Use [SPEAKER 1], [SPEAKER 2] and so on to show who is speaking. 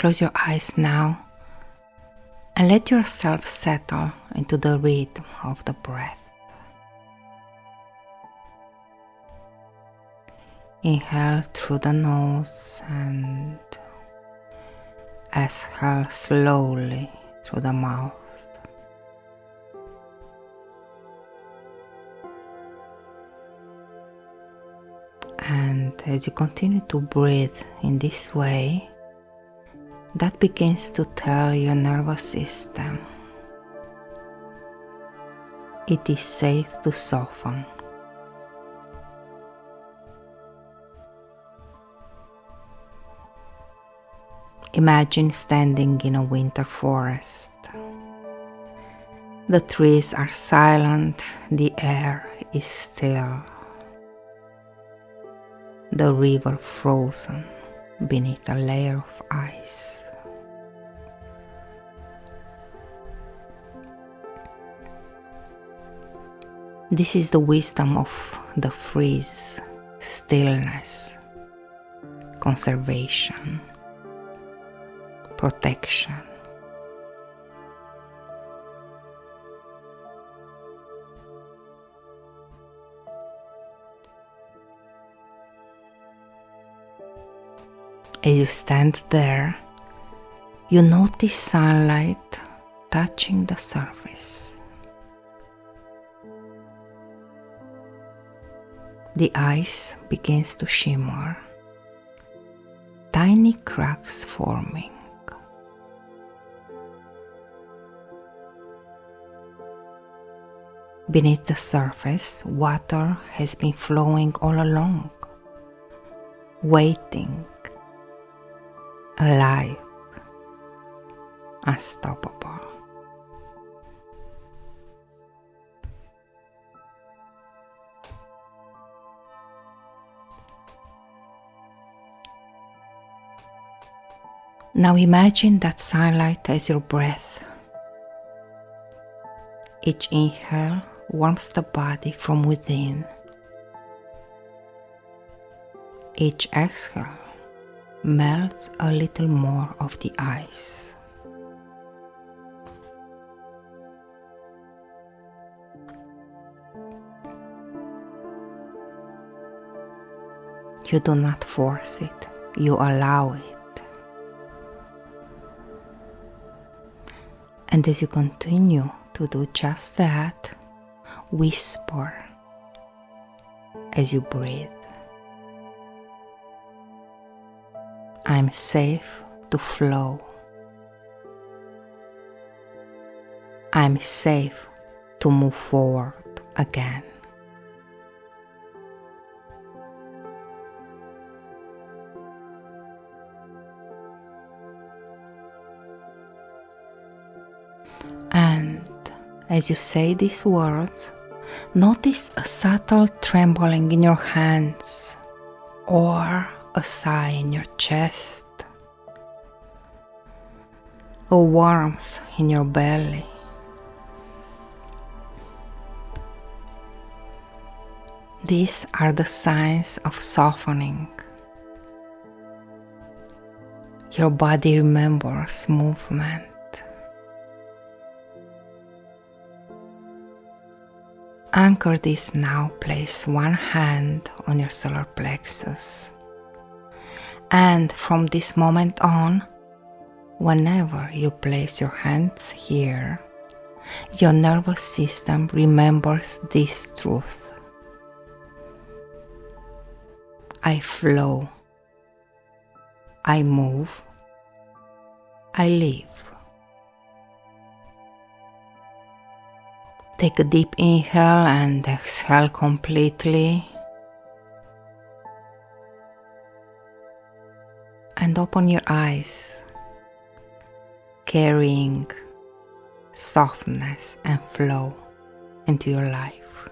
[SPEAKER 1] Close your eyes now and let yourself settle into the rhythm of the breath. Inhale through the nose and exhale slowly through the mouth. And as you continue to breathe in this way, that begins to tell your nervous system it is safe to soften. Imagine standing in a winter forest. The trees are silent, the air is still. The river frozen beneath a layer of ice. This is the wisdom of the freeze, stillness, conservation, protection. As you stand there, you notice sunlight touching the surface. The ice begins to shimmer, tiny cracks forming. Beneath the surface, water has been flowing all along, waiting, alive, unstoppable. Now imagine that sunlight as your breath. Each inhale warms the body from within. Each exhale melts a little more of the ice. You do not force it, you allow it. And as you continue to do just that, whisper as you breathe. I'm safe to flow. I'm safe to move forward again. And as you say these words, notice a subtle trembling in your hands or a sigh in your chest, a warmth in your belly. These are the signs of softening. Your body remembers movement. Anchor this now. Place one hand on your solar plexus. And from this moment on, whenever you place your hands here, your nervous system remembers this truth. I flow. I move. I live. Take a deep inhale and exhale completely. And open your eyes, carrying softness and flow into your life.